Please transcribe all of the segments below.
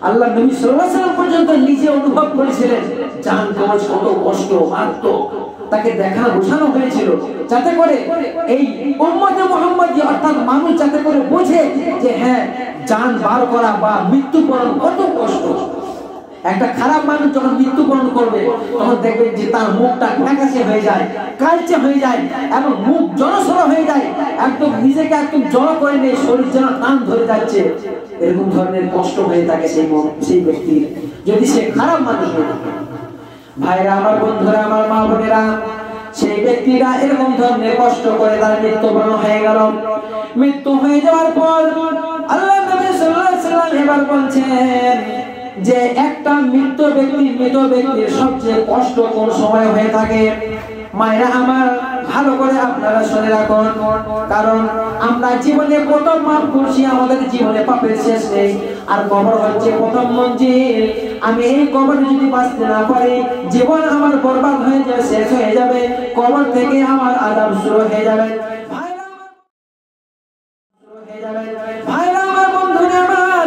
আল্লাহ নবী সাল্লাল্লাহু আলাইহি ওয়াসাল্লাম পর্যন্ত নিজে অনুভব করেছিলেন জান কবজ কত কষ্ট মারত, তাকে দেখা বোঝানো হয়েছিল যাতে করে এই উম্মতে মুহাম্মাদি অর্থাৎ মানুষ যাতে করে বোঝে যে হ্যাঁ জান বার করা বা মৃত্যুবরণ কত কষ্ট। একটা খারাপ মানুষ যখন মৃত্যুবরণ করবে তখন দেখবেন যে তার মুখটা ফ্যাকাশে হয়ে যায়, কালচে হয়ে যায় এবং মুখ জড়সড় হয়ে যায়, একদম নিজেকে একদম জড় করে নেই, শরীর যেন টান ধরে যাচ্ছে, এরকম ধরনের কষ্ট হয়ে থাকে সেই ব্যক্তির, যদি সে খারাপ মানুষ হয়ে থাকে। ভাইরা আমার, বন্ধুরা আমার, মা বোনেরা, সেই ব্যক্তিরা এরকম ধরনের কষ্ট করে তার মৃত্যুবরণ হয়ে গেল। মৃত্যু হয়ে যাওয়ার পর আল্লাহ নবী সাল্লাল্লাহু আলাইহি ওয়াসাল্লাম এবার বলছেন যে একটা মৃত ব্যক্তির সবচেয়ে কষ্ট কোন সময় হয়ে থাকে। মায়েরা আমার, ভালো করে আপনারা শুনে রাখুন, কারণ আমরা জীবনে কত পাপ করছি, আমাদের জীবনে পাপের শেষ নেই। আর কবর হচ্ছে প্রথম মঞ্জিল। আমি এই কবরে যদি বাঁচতে না পারি, জীবন আমার বরবাদ হয়ে যাবে, শেষ হয়ে যাবে, কবর থেকে আমার আযাব শুরু হয়ে যাবে। ভাইরা আমার, বন্ধুরা আমার,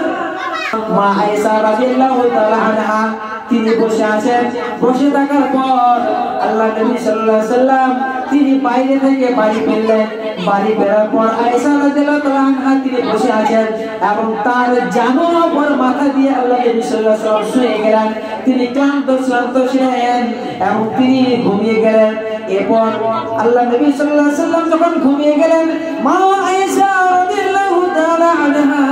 মা আয়েশা রাদিয়াল্লাহু তাআলা আনহা তিনি বসে আছেন। বসে থাকার পর আল্লাহ নবী সাল্লাল্লাহু আলাইহি ওয়াসাল্লাম তিনি বাইরে থেকে বাড়ি ফিরলেন। বাড়ি ফেরার পর আয়েশা রাদিয়াল্লাহু তাআলা আনহা তিনি বসে আছেন এবং তার জানুর উপর মাথা দিয়ে আল্লাহ নবী সাল্লাল্লাহু আলাইহি ওয়াসাল্লাম শুয়ে গেলেন। তিনি ক্লান্ত ছিলেন এবং তিনি ঘুমিয়ে গেলেন। এরপর আল্লাহ নবী সাল্লাল্লাহু আলাইহি ওয়াসাল্লাম যখন ঘুমিয়ে গেলেন, মা আয়েশা রাদিয়াল্লাহু তাআলা আনহা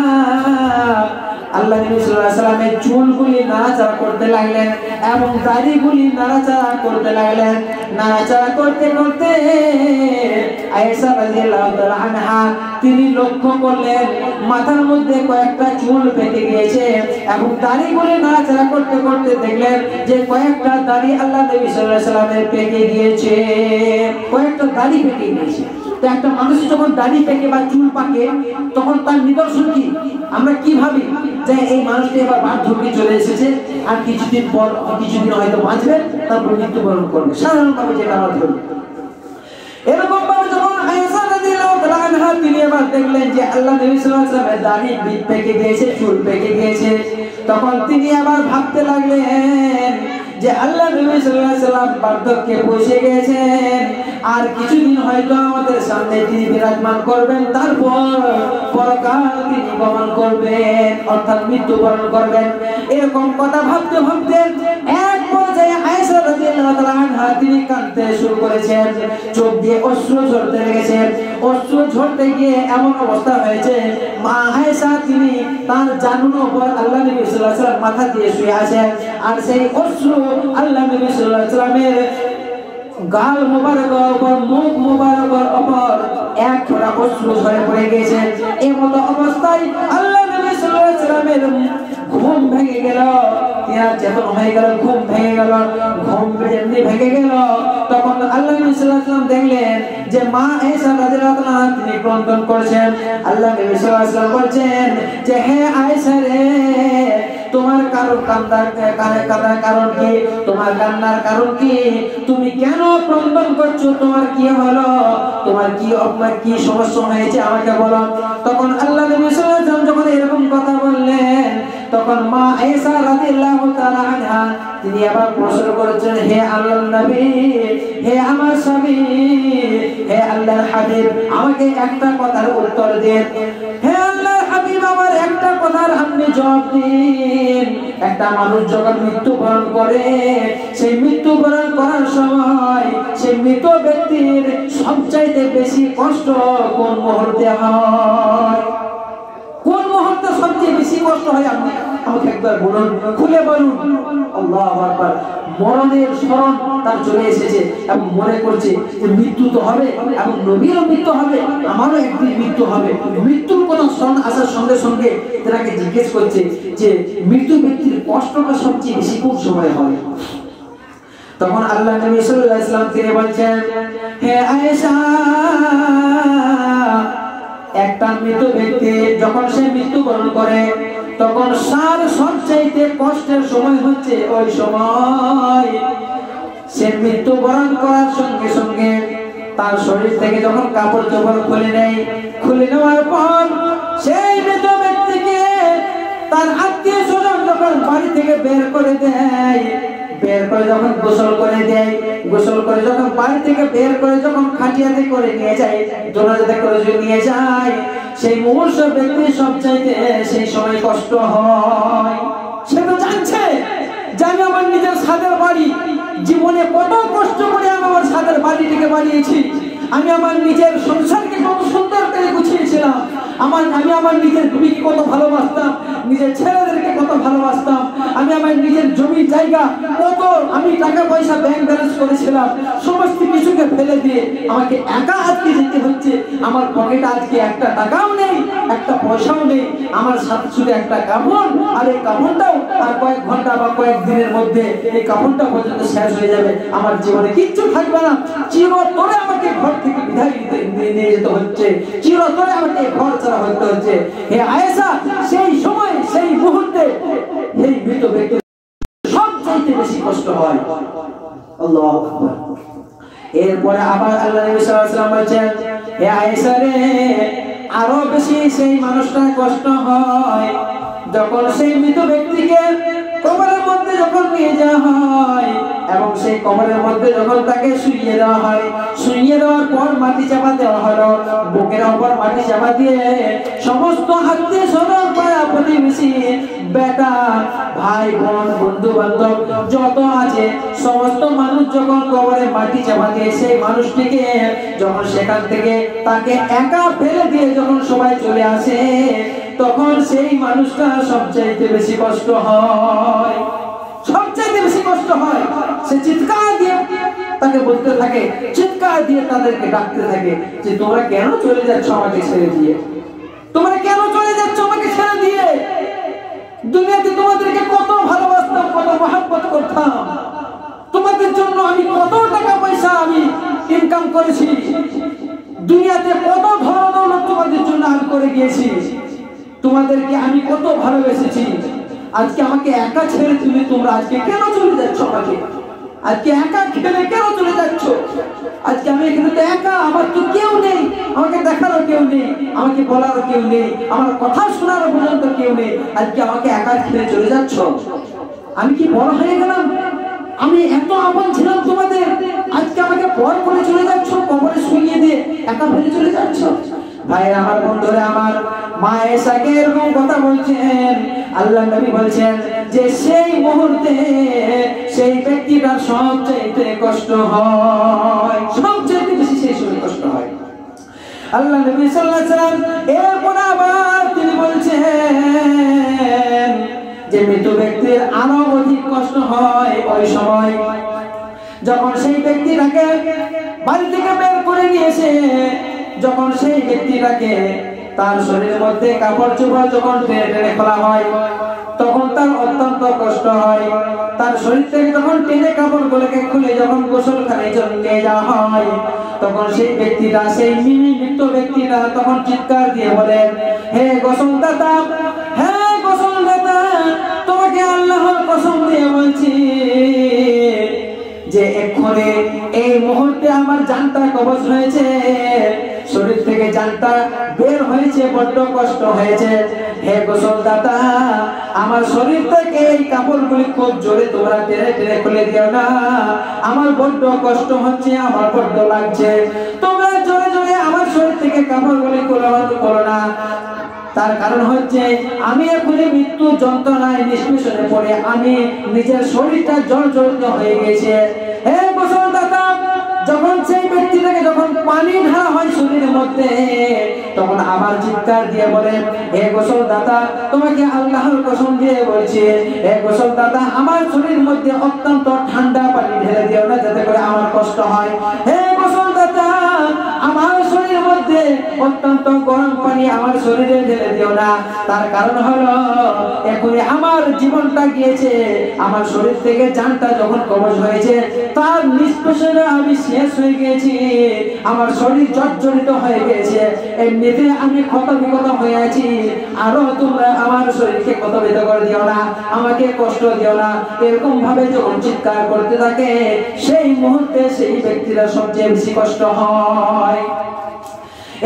আল্লাহ নবী সাল্লাল্লাহু আলাইহি ওয়াসাল্লামের চুলগুলি নাড়াচাড়া করতে লাগলেন এবং দাড়িগুলি নাড়াচাড়া করতে লাগলেন। নাড়াচাড়া করতে করতে আয়েশা রাদিয়াল্লাহু তাআলা আনহা তিনি লক্ষ্য করলেন মাথার মধ্যে কয়েকটা চুল পেকে গিয়েছে এবং দাড়িগুলি নাড়াচাড়া করতে করতে দেখলেন যে কয়েকটা দাড়ি আল্লাহ নবী সাল্লাল্লাহু আলাইহি ওয়াসাল্লামের পেকে গিয়েছে, কয়েকটা দাড়ি পেকে গিয়েছে। তো একটা মানুষ যখন দাড়ি পেকে বা চুল পাকে তখন তার নিদর্শন কি? আমরা কি ভাবি যে এই মানুষটি এবার বার্ধক্যে চলে এসেছে, আর কিছুদিন পর কিছুদিন হয়তো বাঁচবে, তারপর মৃত্যুবরণ করবে, সাধারণভাবে যেটা আমরা ধরি। এরকম ভাবে যখন আয়েশা রাদিয়াল্লাহু তাআলা আনহা তিনি এবার দেখলেন যে আল্লাহ নবী সাল্লাল্লাহু আলাইহি ওয়াসাল্লামের দাড়ি পেকে গিয়েছে, চুল পেকে গিয়েছে, তখন তিনি আবার ভাবতে লাগলেন যে আল্লাহ নবী সাল্লাল্লাহু আলাইহি ওয়াসাল্লাম বার্ধক্যে পৌঁছে গেছেন, আর কিছুদিন হয়তো আমাদের সামনে তিনি বিরাজমান করবেন, তারপর পরকাল তিনি গমন করবেন, অর্থাৎ মৃত্যুবরণ করবেন। এরকম কথা ভাবতে ভাবতে এক পর্যায়ে আয়েশা রাদিয়াল্লাহু তাআলা আনহা তিনি কাঁদতে শুরু করেছেন, চোখ দিয়ে অশ্রু ঝরতে লেগেছে। অশ্রু ঝরতে গিয়ে এমন অবস্থা হয়েছে মা আয়েশা তিনি তার জানুর উপর আল্লাহ নবী সাল্লাল্লাহু আলাইহি ওয়াসাল্লাম মাথা দিয়ে শুয়ে আছেন, আর সেই অশ্রু আল্লাহ নবী সাল্লাল্লাহু আলাইহি ওয়াসাল্লামের গাল মোবারকের উপর, মুখ মোবারকের উপর এক ফোঁটা অশ্রু ঝরে পড়ে গেছে। এই মতো অবস্থায় আল্লাহ নবী সাল্লাল্লাহু আলাইহি ওয়াসাল্লামের ঘুম ভেঙে গেল, তিনি চেতন হয়ে গেল, ঘুম ভেঙে গেল। ঘুম যেমনি ভেঙে গেল তখন আল্লাহ নবী সাল্লাল্লাহু আলাইহি ওয়াসাল্লাম দেখলেন যে মা আয়েশা রাদিয়াল্লাহু তাআলা তিনি ক্রন্দন করছেন। আল্লাহ নবী সাল্লাল্লাহু আলাইহি ওয়াসাল্লাম বলছেন যে হে আয়েশা রে, তোমার কান্নার কারণ কি? তোমার কান্নার কারণ কি? তুমি কেন ক্রন্দন করছো? তোমার কি হলো? তোমার কি সমস্যা হয়েছে আমাকে বলো। তখন আল্লাহ নবী সাল্লাল্লাহু আলাইহি ওয়াসাল্লাম যখন এরকম কথা বললেন তখন মা আয়েশা রাদিয়াল্লাহু তাআলা আনহা তিনি আবার প্রশ্ন করেছেন, হে আল্লাহর নবী, হে আমার স্বামী, হে আল্লাহর হাবিব, আমাকে একটা কথার উত্তর দিন। হে আল্লাহর হাবিব, আমার একটা কথার আপনি জবাব দিন। একটা মানুষ যখন মৃত্যুবরণ করে, সেই মৃত্যুবরণ করার সময় সেই মৃত ব্যক্তির সবচাইতে বেশি কষ্ট কোন মুহূর্তে হয়? কোন মুহূর্তে সবচেয়ে বেশি কষ্ট হয়? আপনি আমাকে একবার বলুন, খুলে বলুন। আল্লাহু আকবার। মরণের স্মরণ তার চলে এসেছে এবং মনে করছে যে মৃত্যু তো হবে এবং নবীরও মৃত্যু হবে, আমারও একদিন মৃত্যু হবে। মৃত্যুর কথা স্মরণ আসার সঙ্গে সঙ্গে তাকে জিজ্ঞেস করছে যে মৃত্যু ব্যক্তির কষ্টটা সবচেয়ে বেশি কোন সময় হয়? তখন আল্লাহ নবী সাল্লাল্লাহু আলাইহি ওয়াসাল্লাম তিনি বলছেন, হে আয়েশা, একটা মৃত ব্যক্তি যখন সে মৃত্যুবরণ করে তখন তার সবচাইতে কষ্টের সময় হচ্ছে ওই সময় সে মৃত্যুবরণ করার সঙ্গে সঙ্গে তার শরীর থেকে যখন কাপড় চোপড় খুলে নেয়, খুলে নেওয়ার পর সেই মৃত ব্যক্তিকে তার আত্মীয় স্বজন যখন যখন বাড়ি থেকে বের করে দেয়, বের করে যখন গোসল করে দেয়, গোসল করে যখন বাড়ি থেকে বের করে যখন খাটিয়াতে করে নিয়ে যায়, দোলাতে করে নিয়ে যায়, সেই মুহূর্ত ব্যক্তি সবচাইতে সেই সময় কষ্ট হয়। সে তো জানছে যে আমি আমার নিজের ছাদের বাড়ি, জীবনে কত কষ্ট করে আমি আমার ছাদের বাড়িটিকে বানিয়েছি, আমি আমার নিজের সংসারকে কত সুন্দর করে গুছিয়েছিলাম, আমি আমার নিজের ভূমিকে কত ভালোবাসতাম, নিজের ছেলেদেরকে কত ভালোবাসতাম, আমি আমার নিজের জমি জায়গা কত আমি টাকা পয়সা ব্যাংক ব্যালেন্স করেছিলাম, সমস্ত কিছুকে ফেলে দিয়ে আমাকে একা আজকে যেতে হচ্ছে। আমার পকেটে আজকে একটা টাকাও নেই, একটা পয়সাও নেই, আমার সাথে শুধু একটা কাপড়, আর এই কাপড়টাও আর কয়েক ঘন্টা বা কয়েক দিনের মধ্যে এই কাপড়টা পর্যন্ত শেষ হয়ে যাবে, আমার জীবনে কিচ্ছু থাকবে না। চিরতরে আমাকে ঘর থেকে বিদায় নিয়ে যেতে হচ্ছে, চিরতরে আমাকে ঘর ছাড়া হতে হচ্ছে। হে আয়েশা, সেই সময় সেই মুহূর্তে এই মৃত ব্যক্তি সবচাইতে বেশি কষ্ট হয়। আল্লাহু আকবার। এরপরে আবার আল্লাহ নবী সাল্লাল্লাহু আলাইহি ওয়াসাল্লাম বলেন, হে আয়েশা রে, আরো বেশি সেই মানুষটার কষ্ট হয় যখন সেই মৃত ব্যক্তিকে কবরের মধ্যে যখন নিয়ে যাওয়া হয় এবং সেই কবরের মধ্যে যখন তাকে শুইয়ে দেওয়া হয়, শুইয়ে দেওয়ার পর মাটি চাপা দেওয়া হলো, বুকের উপর মাটি চাপা দিয়ে সমস্ত আত্মীয় স্বজন পাড়া প্রতিবেশী বেটা ভাই বোন বন্ধু বান্ধব যত আছে সমস্ত মানুষ যখন কবরে মাটি চাপা দিয়ে সেই মানুষটিকে যখন সেখান থেকে তাকে একা ফেলে দিয়ে যখন সবাই চলে আসে, তখন সেই মানুষটা সবচাইতে বেশি কষ্ট হয়, সবচাইতে বেশি কষ্ট হয়। সে চিৎকার দিয়ে তাকে বলতে থাকে, চিৎকার দিয়ে তাদেরকে ডাকতে থাকে যে তোমরা কেন চলে যাচ্ছ আমাকে ছেড়ে দিয়ে, তোমরা কেন চলে যাচ্ছ আমাকে ছেড়ে দিয়ে, দুনিয়াতে তোমাদেরকে কত ভালোবাসতাম, কত মহব্বত করতাম, তোমাদের জন্য আমি কত টাকা পয়সা আমি ইনকাম করেছি, দুনিয়াতে কত ধরনের তোমাদের জন্য আমি করে গিয়েছি, তোমাদেরকে আমি কত ভালোবেসেছি, আজকে আমাকে একা ছেড়ে তোমরা আজকে কেন চলে যাচ্ছ আমাকে, আজকে একা ছেড়ে কেন চলে যাচ্ছ, আজকে আমি এখানে তো একা, আমার তো কেউ নেই, আমাকে দেখারও কেউ নেই, আমাকে বলারও কেউ নেই, আমার কথা শোনারও পর্যন্ত কেউ নেই, আজকে আমাকে একা ছেড়ে চলে যাচ্ছ, আমি কি বড় হয়ে গেলাম, আমি এত আপন ছিলাম তোমাদের, আজকে আমাকে পর করে চলে যাচ্ছ, কবরে শুইয়ে দিয়ে একা ফেলে চলে যাচ্ছ। ভাই আমার বন্ধুরা আমার, মা আয়েশাকে এরকম কথা বলছেন, আল্লাহ নবী বলছেন যে সেই মুহূর্তে সেই ব্যক্তিটার সবচেয়ে কষ্ট হয়, সবচেয়ে বেশি সেই সময় কষ্ট হয়। আল্লাহ নবী সাল্লাল্লাহু আলাইহি ওয়াসাল্লাম এরপর আবার তিনি বলছেন যে মৃত ব্যক্তির আরো অধিক কষ্ট হয় ওই সময় যখন সেই ব্যক্তিটাকে বাড়ি থেকে বের করে নিয়েছে, যখন সেই ব্যক্তিটাকে তার শরীরের মধ্যে কাপড় চোপড় যখন টেনে টেনে খোলা হয় তখন তার অত্যন্ত কষ্ট হয়, তার শরীর থেকে যখন টেনে কাপড়গুলোকে খুলে যখন গোসলখানায় নিয়ে যাওয়া হয় তখন সেই ব্যক্তিটা, সেই মৃত ব্যক্তিটা তখন চিৎকার দিয়ে বলেন, হে গোসলদাতা, হে গোসলদাতা, তোমাকে আল্লাহর কসম দিয়ে বলছি যে এক্ষুনি এই মুহূর্তে আমার জানটা কবজ হয়েছে, শরীর থেকে জানটা বের হয়েছে, বড্ড কষ্ট হয়েছে, হে গোসলদাতা, আমার শরীর থেকে এই কাপড়গুলি খুব জোরে তোমরা টেনে টেনে খুলে দিও না, আমার বড্ড কষ্ট হচ্ছে, আমার বড্ড লাগছে, তোমরা জোরে জোরে আমার শরীর থেকে কাপড়গুলি করো না, তার কারণ হচ্ছে আমি এখনই মৃত্যু যন্ত্রণায় নিষ্পেষণে পড়ে আমি নিজের শরীরটা জর্জরিত হয়ে গেছে। হে গোসলদাতা, যখন সেই ব্যক্তিটাকে যখন পানি ঢালা হয় শরীরের মধ্যে তখন আবার চিৎকার দিয়ে বলেন, হে গোসলদাতা, তোমাকে আল্লাহর কসম দিয়ে বলছি, হে গোসলদাতা, আমার শরীরের মধ্যে অত্যন্ত ঠান্ডা পানি ঢেলে দিও না যাতে করে আমার কষ্ট হয়, হে গোসলদাতা, আমার শরীরের মধ্যে অত্যন্ত গরম পানি আমার শরীরে ঢেলে দিও না, তার কারণ হলো এখনই আমার জীবনটা গিয়েছে, আমার শরীর থেকে জানটা যখন কবজ হয়েছে তার নিষ্পেষণে আমি শেষ হয়ে গেছি, আমার শরীর জর্জরিত হয়ে গেছে, এমনিতে আমি ক্ষতবিক্ষত হয়ে আছি, আরো তোমরা আমার শরীরকে ক্ষতবিক্ষত করে দিও না, আমাকে কষ্ট দিও না, এরকম ভাবে যখন চিৎকার করতে থাকে সেই মুহূর্তে সেই ব্যক্তিরা সবচেয়ে বেশি কষ্ট হয়।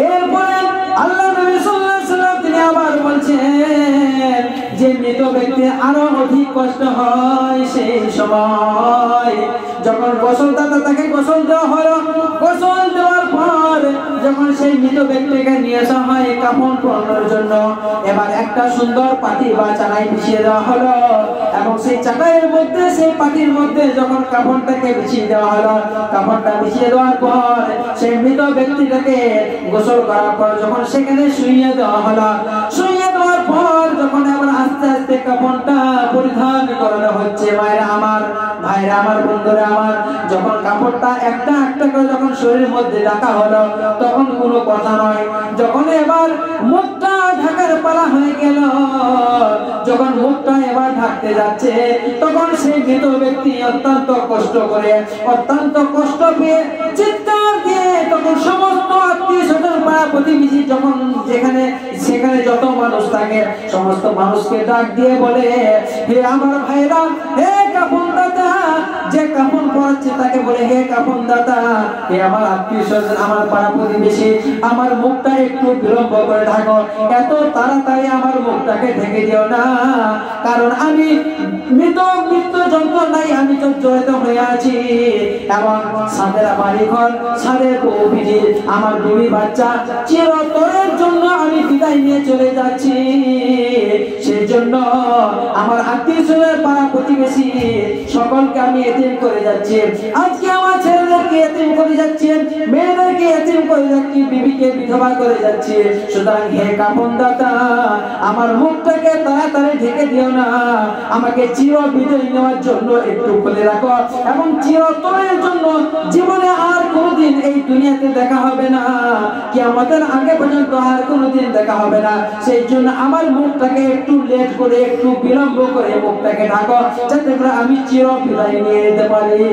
এরপরে আল্লাহ নবী সাল্লাল্লাহু আলাইহি ওয়াসাল্লাম তিনি আবার বলছেন যে মৃত ব্যক্তি আরো অধিক কষ্ট হয় সেই সময় যখন গোসলদাতা তাকে গোসল দেওয়া হলো, গোসল দেওয়ার পর যখন সেই মৃত ব্যক্তিকে নিয়ে আসা হয় কাফন পরানোর জন্য, এবার একটা সুন্দর পাটি বা চাটাই বিছিয়ে দেওয়া হলো এবং সেই চাটাইয়ের মধ্যে সেই পাটির মধ্যে যখন কাফনটাকে বিছিয়ে দেওয়া হলো, কাফনটা বিছিয়ে দেওয়ার পর সেই মৃত ব্যক্তিটাকে গোসল করার পর যখন সেখানে শুইয়ে দেওয়া হলো, শুইয়ে দেওয়ার পর যখন আবার আস্তে আস্তে কাফনটা পরিধান করানো হচ্ছে, মায়েরা আমার, ভাইরা আমার, বন্ধুরা আমার, যখন কাপড়টা একটা একটা করে যখন শরীরের মধ্যে রাখা হলো তখন কোনো কথা নয়। যখন এবার মুখটা ঢাকার পালা হয়ে গেল, যখন মুখটা এবার ঢাকতে যাচ্ছে তখন সেই মৃত ব্যক্তি অত্যন্ত কষ্ট করে, অত্যন্ত কষ্ট পেয়ে চিৎকার দিয়ে তখন সমস্ত আত্মীয় স্বজন পাড়া প্রতিবেশী যখন যেখানে সেখানে যত মানুষ থাকে সমস্ত মানুষকে ডাক দিয়ে বলে, হে আমার ভাইরা, হে কাফন দাতা, যে কাফন পরাচ্ছে তাকে বলে, হে কাফন দাতা, হে আমার আত্মীয় স্বজন, আমার পাড়া প্রতিবেশী, আমার মুখটা একটু বিলম্ব করে ঢাকো, এত তাড়াতাড়ি আমার মুখটাকে ঢেকে দিও না, কারণ আমি মৃত্যু যন্ত্রণায় আমি জর্জরিত হয়ে আছি এবং সাদের বাড়ি ঘর, সাদের বউ বিবি, আমার বিবি বাচ্চা চিরতরের জন্য আমি বিদায় নিয়ে চলে যাচ্ছি, সেই জন্য আমার আত্মীয় স্বজন পাড়া প্রতিবেশী সকলকে আমি এতিম করে যাচ্ছি, আজকে আমার ছেলেদেরকে এতিম করে যাচ্ছি, মেয়েদেরকে এতিম করে যাচ্ছি, বিবিকে বিধবা করে যাচ্ছি, সুতরাং হে কাফন দাতা, আমার মুখটাকে তাড়াতাড়ি ঢেকে দিও না, আমাকে চির বিদায় নেওয়ার জন্য একটু খুলে রাখো এবং চিরতরের জন্য জীবনে আর কোনোদিন এই দুনিয়াতে দেখা হবে না, কিয়ামতের আগে পর্যন্ত আর কোনোদিন দেখা হবে না, সেই জন্য আমার মুখটাকে একটু লেট করে, একটু বিলম্ব করে মুখটাকে ঢাকো, যাতে করে আমি চির বিদায় নিয়ে নিতে পারি,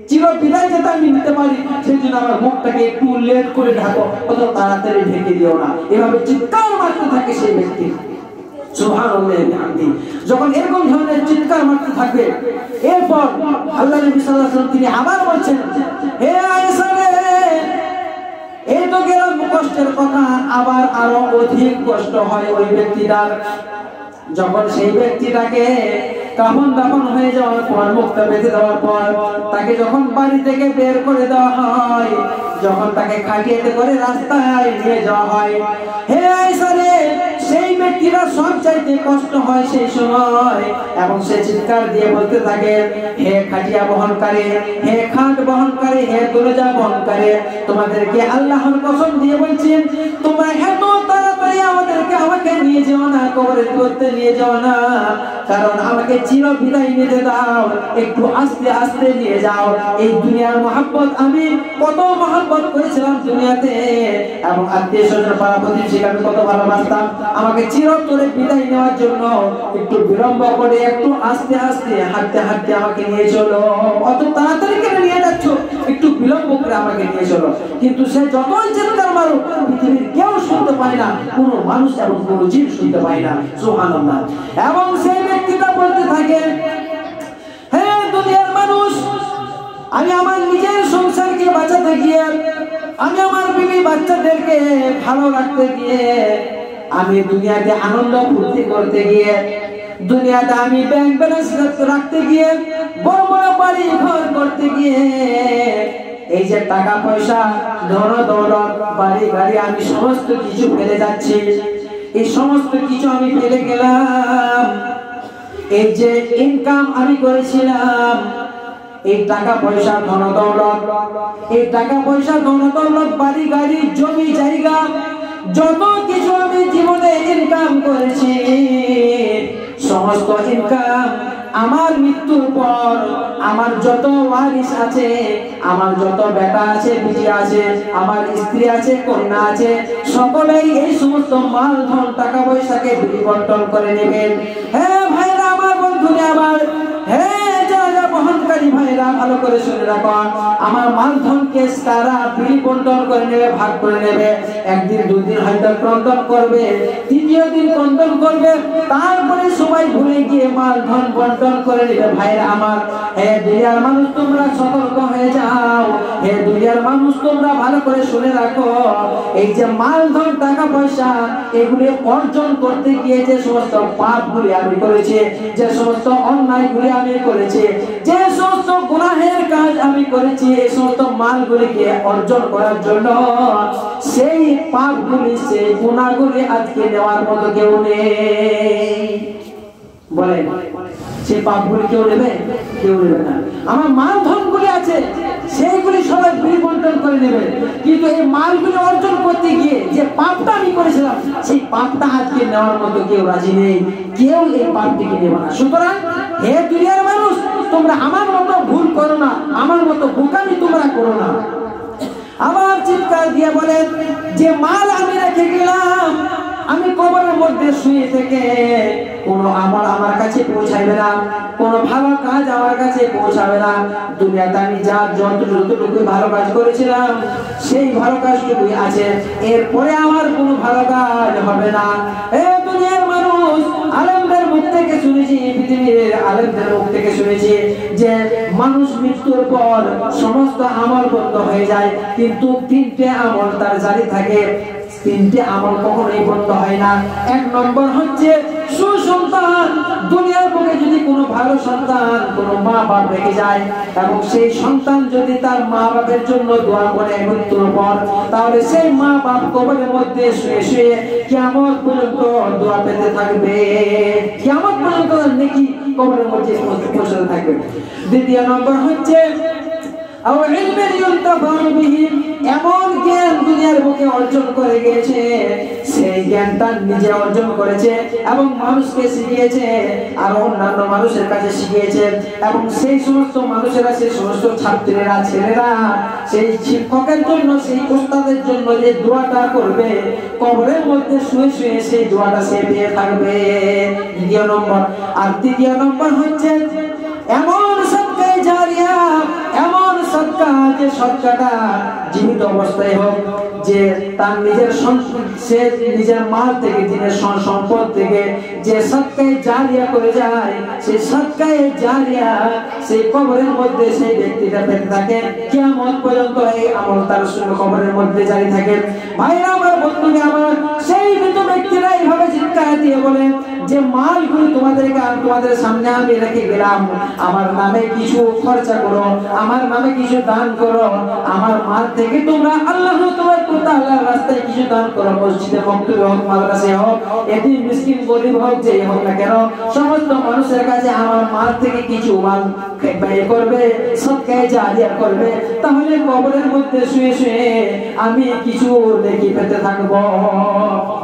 চির বিদায় যাতে আমি নিতে পারি, সেই জন্য আমার মুখটাকে একটু লেট করে ঢাকো, অত তাড়াতাড়ি ঢেকে দিও না। এভাবে চিৎকার মারতে থাকে সেই ব্যক্তি, সুবহানাল্লাহ বিহামদি। যখন এরকম ধরনের চিৎকার মারতে থাকবে, এরপর আল্লাহ নবী সাল্লাল্লাহু আলাইহি ওয়াসাল্লাম তিনি আবার বলছেন, হে আয়েশা রে, এই তো গেলাম কষ্টের কথা, আবার আরো অধিক কষ্ট হয় ওই ব্যক্তিটার, যখন সেই ব্যক্তিটাকে কাফন দাফন হয়ে যাওয়ার পর, মুখটা বেঁধে দেওয়ার পর তাকে যখন বাড়ি থেকে বের করে দেওয়া হয়, যখন তাকে খাটিয়েতে করে রাস্তায় নিয়ে যাওয়া হয়, হে আয়েশা রে, সেই ব্যক্তিরা সব চাইতে কষ্ট হয় সেই সময় এবং সে চিৎকার দিয়ে বলতে থাকে, হে খাটিয়া বহনকারী, হে খাট বহনকারী, হে দরজা বহনকারী, তোমাদেরকে আল্লাহর কসম দিয়ে বলছি, তোমরা এত তাড়াতাড়ি আমাকে নিয়ে যাও না, কবরে করতে নিয়ে যাও না, কারণ আমাকে চির বিদায় নিতে দাও, একটু আস্তে আস্তে নিয়ে যাও, এই দুনিয়ার মহব্বত আমি কত মহব্বত করেছিলাম দুনিয়াতে এবং আত্মীয় স্বজন পাড়া প্রতিবেশীকে আমি কত ভালোবাসতাম, আমাকে চিরতরে বিদায় নেওয়ার জন্য একটু বিলম্ব করে, একটু আস্তে আস্তে হাঁটতে হাঁটতে আমাকে নিয়ে চলো, অত তাড়াতাড়ি কেন নিয়ে যাচ্ছ, একটু বিলম্ব করে আমাকে নিয়ে চলো। কিন্তু সে যতই চিৎকার মারুক পৃথিবীর কেউ শুনতে পায় না, কোনো মানুষ এবং কোনো জীব শুনতে পায় না, সুবহানাল্লাহ। এবং সেই ব্যক্তিটা বলতে থাকে, হে দুনিয়ার মানুষ, আমি আমার নিজের সংসারকে বাঁচাতে গিয়ে, আমি আমার বিবি বাচ্চাদেরকে ভালো রাখতে গিয়ে, আমি দুনিয়াতে আনন্দ ফুর্তি করতে গিয়ে, দুনিয়াতে আমি ব্যাংক ব্যালেন্স রাখতে গিয়ে, বড় বড় বাড়ি ঘর করতে গিয়ে, এই যে টাকা পয়সা, ধন দৌলত, বাড়ি গাড়ি, আমি সমস্ত কিছু ফেলে যাচ্ছি, এই সমস্ত কিছু আমি ফেলে গেলাম, এই যে ইনকাম আমি করেছিলাম, এই টাকা পয়সা, ধন দৌলত, এই টাকা পয়সা, ধন দৌলত, বাড়ি গাড়ি, জমি জায়গা, যত কিছু আমি জীবনে ইনকাম করেছি, সমস্ত ইনকাম আমার মৃত্যুর পর আমার যত ওয়ারিস আছে, আমার যত বেটা আছে, বিটি আছে, আমার স্ত্রী আছে, কন্যা আছে, সকলেই এই সমস্ত মাল ধন টাকা পয়সাকে বিবন্টন করে নেবেন। হ্যাঁ ভাইরা আমার, বন্ধুরা আমার, হ্যাঁ যারা বহনকারী ভাইরা, ভালো করে শুনে রাখো, আমার মাল ধনকে তারা বিবন্টন করে নেবে, ভাগ করে নেবে, একদিন দুদিন হয়তো ক্রন্দন করবে, 3 তৃতীয় দিন বন্টন করবে, তারপরে সবাই ভুলে গিয়ে মাল ধন বন্টন করে নেবে। ভাইরা আমার, হে দুনিয়ার মানুষ তোমরা সতর্ক হয়ে যাও, হে দুনিয়ার মানুষ তোমরা ভালো করে শুনে রাখো, এই যে মাল ধন টাকা পয়সা এগুলি অর্জন করতে গিয়ে যে সমস্ত পাপগুলি আমি করেছি, যে সমস্ত অন্যায়গুলি আমি করেছি, যে সমস্ত গুনাহের কাজ আমি করেছি, এই সমস্ত মালগুলিকে অর্জন করার জন্য সেই পাপগুলি সেই গুনাহগুলি আজকে নেওয়ার মতো কেউ নেই। বলেন সেই পাপগুলি কেউ নেবে? কেউ নেবে না। আমার মাল ধনগুলি আছে সেইগুলি সবাই বন্টন করে নেবে, কিন্তু এই মালগুলি অর্জন করতে গিয়ে যে পাপটা আমি করেছিলাম সেই পাপটা আজকে নেওয়ার মতো কেউ রাজি নেই, কেউ এই পাপটিকে নেবে না। সুতরাং হে দুনিয়ার মানুষ, তোমরা আমার মতো ভুল করো না, আমার মতো বোকামি তোমরা করো না। আবার চিৎকার দিয়ে বলেন যে মাল আমি রেখে গেলাম, আমি কবরের মধ্যে শুয়ে থেকে কোনো আমল আমার কাছে পৌঁছাবে না, কোনো ভালো কাজ আমার কাছে পৌঁছাবে না। দুনিয়াতে আমি যা যতটুকু ভালো কাজ করেছিলাম সেই ভালো কাজটুকুই আছে, এরপরে আমার কোনো ভালো কাজ হবে না। এ দুনিয়ার মানুষ, আলেমদের মুখ থেকে শুনেছি, পৃথিবীর আলেমদের মুখ থেকে শুনেছি যে মানুষ মৃত্যুর পর সমস্ত আমল বন্ধ হয়ে যায়, কিন্তু তিনটে আমল তার জারি থাকে। তিনটে আমল কখনোই বন্ধ হয় না। এক নম্বর হচ্ছে সুসন্তান। দুনিয়ার বুকে যদি কোনো ভালো সন্তান কোনো মা বাপ রেখে যায় এবং সেই সন্তান যদি তার মা বাপের জন্য দোয়া করে মৃত্যুর পর, তাহলে সেই মা বাপ কবরের মধ্যে শুয়ে শুয়ে কিয়ামত পর্যন্ত দোয়া পেতে থাকবে, কিয়ামত পর্যন্ত নেকি কবরের মধ্যে পৌঁছতে থাকবে। দ্বিতীয় নম্বর হচ্ছে এমন জ্ঞান দুনিয়ার বুকে অর্জন করে গিয়েছে, সেই জ্ঞানটা নিজে অর্জন করেছে এবং মানুষকে শিখিয়েছে, আর অন্যান্য মানুষের কাছে শিখিয়েছে, এবং সেই সমস্ত মানুষেরা, সেই সমস্ত ছাত্রীরা, ছেলেরা সেই শিক্ষকের জন্য, সেই ওস্তাদের জন্য যে দোয়াটা করবে কবরের মধ্যে শুয়ে শুয়ে সেই দোয়াটা সে পেয়ে থাকবে। দ্বিতীয় নম্বর। আর তৃতীয় নম্বর হচ্ছে এমন সদকায়ে জারিয়া, এমন সদকা যে সদকাটা জীবিত অবস্থায় হোক, যে তার নিজের মাল থেকে, নিজের সম্পদ থেকে যে সদকায়ে জারিয়া করে যায়, সেই সদকায়ে জারিয়া সেই কবরের মধ্যে সেই ব্যক্তিটা পেতে থাকে, কিয়ামত পর্যন্ত এই আমল তার কবরের মধ্যে জারি থাকে। ভাইরা আমার, বন্ধুরা আমার, সেই মৃত ব্যক্তিরা এইভাবে চিৎকার দিয়ে বলে যে মালগুলো তোমাদের সামনে আমি রেখে গেলাম, আমার নামে কিছু খরচা করো, আমার নামে কিছু দান করো, আমার মাল থেকে তোমরা আল্লাহ তাআলার রাস্তায় কিছু দান করো। মসজিদে, মক্তবে হোক, মাদ্রাসায় হোক, এতিম মিসকিন গরিব হোক, যেই হোক না কেন, সমস্ত মানুষের কাছে আমার মাল থেকে কিছু মাল ব্যয় করবে, সদকায়ে জারিয়া করবে, তাহলে কবরের মধ্যে শুয়ে শুয়ে আমি কিছু নেকি পেতে থাকবো।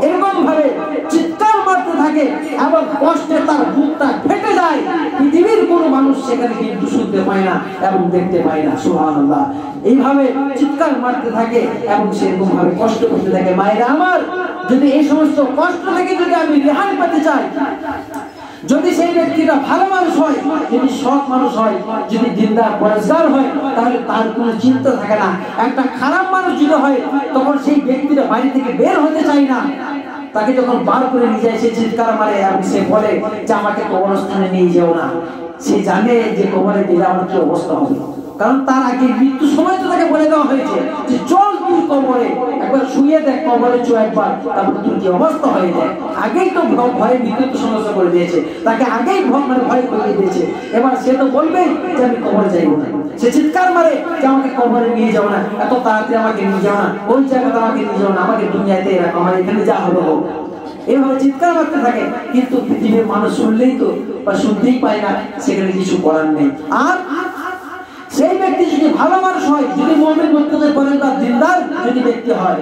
এরকম ভাবে চিৎকার মারতে থাকে এবং কষ্টে তার বুকটা ফেটে যায়। পৃথিবীর কোনো মানুষ সেখানে কিন্তু শুনতে পায় না এবং দেখতে পায় না। সুবহানাল্লাহ। এইভাবে চিৎকার মারতে থাকে এবং সেরকম ভাবে কষ্ট করতে থাকে। মায়েরা আমার, যদি এই সমস্ত কষ্ট থেকে যদি আমি রেহাই পেতে চাই, যদি সেই ব্যক্তিটা ভালো মানুষ হয়, যদি সৎ মানুষ হয়, যদি দিনদার পরেশগার হয়, তাহলে তার কোনো চিন্তা থাকে না। একটা খারাপ মানুষ যদি হয়, তখন সেই ব্যক্তিটা বাড়ি থেকে বের হতে চায় না। তাকে যখন বার করে নিয়ে যায়, সে চিৎকার মারে এবং সে বলে যে আমাকে কবরস্থানে নিয়ে যেও না। সে জানে যে কবরে গেলে আমার কি অবস্থা হবে, কারণ তার আগে মৃত্যু সময় তো তাকে বলে দেওয়া হয়েছে যে চল তুই কবরে, একবার শুয়ে দেখ কবরে চো একবার, তারপর তোর কি অবস্থা হয়ে যায়। আগেই তো ভয়ে মৃত্যু সমস্যা করে দিয়েছে, তাকে আগেই ভয় করে দিয়েছে। এবার সে তো বলবে যে আমি কবরে যাইব না। সে চিৎকার মারে যে আমাকে কবরে নিয়ে যাও না, এত তাড়াতাড়ি আমাকে নিয়ে যাও না, ওই জায়গাতে আমাকে নিয়ে যাও না, আমাকে দুনিয়াতে রাখো, আমার এখানে যা হবে হোক। এভাবে চিৎকার মারতে থাকে, কিন্তু পৃথিবীর মানুষ শুনলেই তো বা শুনতেই পায় না, সেখানে কিছু করার নেই। আর সেই ব্যক্তি যদি ভালো মানুষ হয়, যদি মুমিন মুত্তাকি পরেজগার দিনদার যদি ব্যক্তি হয়,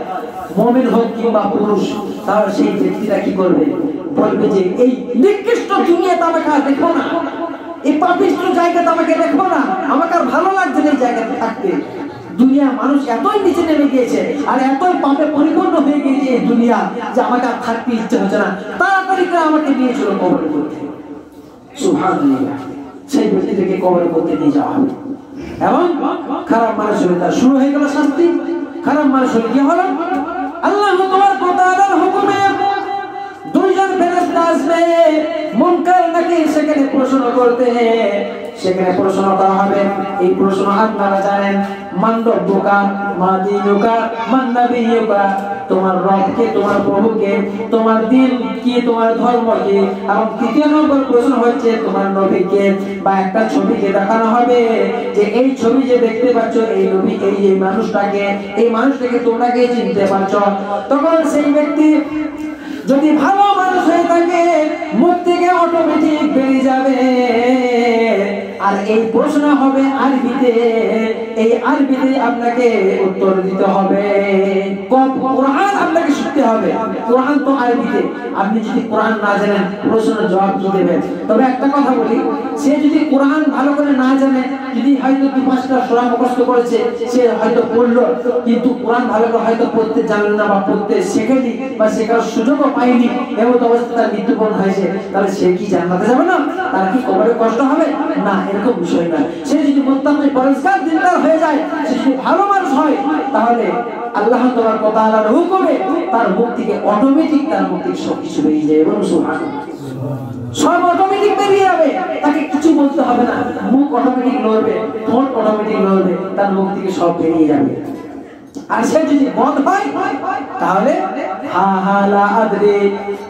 মুমিন হোক কিংবা পুরুষ, তাহলে সেই ব্যক্তিটা কি করবে? বলবে যে এই নিকৃষ্ট দুনিয়াতে আমাকে আর দেখো না, এই পাপিষ্ঠ জায়গাতে আমাকে দেখো না, আমাকে আর ভালো লাগছে না এই জায়গাতে থাকতে। দুনিয়া মানুষ এতই নিচে নেমে গিয়েছে আর এতই পাপে পরিপূর্ণ হয়ে গিয়েছে এই দুনিয়া যে আমাকে আর থাকতে ইচ্ছে হচ্ছে না, তাড়াতাড়ি করে আমাকে নিয়ে চলো কবরের মধ্যে। সুবহানাল্লাহ। সেই ব্যক্তিকে কবরের মধ্যে নিয়ে যাওয়া হবে এবং খারাপ মানুষ হলে তার শুরু হয়ে গেল শাস্তি। খারাপ মানুষ হলে কি হলো? আল্লাহ তাআলার হুকুমে দুইজন ফেরেশতা আসবে মুনকার নাকির সেখানে প্রশ্ন করতে। সেখানে প্রশ্ন করা হবে, এই প্রশ্ন আপনারা জানেন, মান রব্বুকা মা দীনুকা মান নাবিয়ুকা, তোমার রব কে, তোমার প্রভু কে, তোমার দিন কি, তোমার ধর্ম কি। এবং তৃতীয় নম্বর প্রশ্ন হচ্ছে তোমার নবী কে, বা একটা ছবিকে দেখানো হবে যে এই ছবি যে দেখতে পাচ্ছ এই নবী, এই মানুষটাকে, এই মানুষটাকে তোমরা কে চিনতে পারছো। তখন সেই ব্যক্তি যদি ভালো মানুষ হয়ে থাকে মুখ থেকে অটোমেটিক বেরিয়ে যাবে। আর এই প্রশ্ন হবে আরবিতে, এই আরবিতে আপনাকে উত্তর দিতে হবে। কোরআন আপনাকে শিখতে হবে, কোরআন তো আরবিতে। আপনি যদি কোরআন না জানেন প্রশ্নের জবাব কি দেবেন? তবে একটা কথা বলি, সে যদি কোরআন ভালো করে না জানে, যদি হয়তো 2-5টা সূরা মুখস্থ করেছে, সে হয়তো পড়লো, কিন্তু কোরআন ভালো করে হয়তো পড়তে জানেন না বা পড়তে শেখেনি বা শেখার সুযোগও পায়নি, এমন অবস্থা তার মৃত্যুবরণ হয়েছে, তাহলে সে কি জান্নাতে যাবে না? তার কি কবরে কষ্ট হবে না? এরকম বিষয় না। সে যদি মুত্তাকি পরিষ্কার দিনদার হয়ে যায়, সে যদি ভালো মানুষ হয়, তাহলে আল্লাহ তাআলার হুকুমে তার মুখ থেকে অটোমেটিক, তার মুখ থেকে সবকিছু বেরিয়ে যায়। এবং সুবহানাল্লাহ, সব অটোমেটিক বেরিয়ে যাবে, তাকে কিছু বলতে হবে না। মুখ অটোমেটিক লড়বে, ঠোঁট অটোমেটিক লড়বে, তার মুখ থেকে সব বেরিয়ে যাবে। আর সে যদি বদ হয় তাহলে হা হা লা আদরি,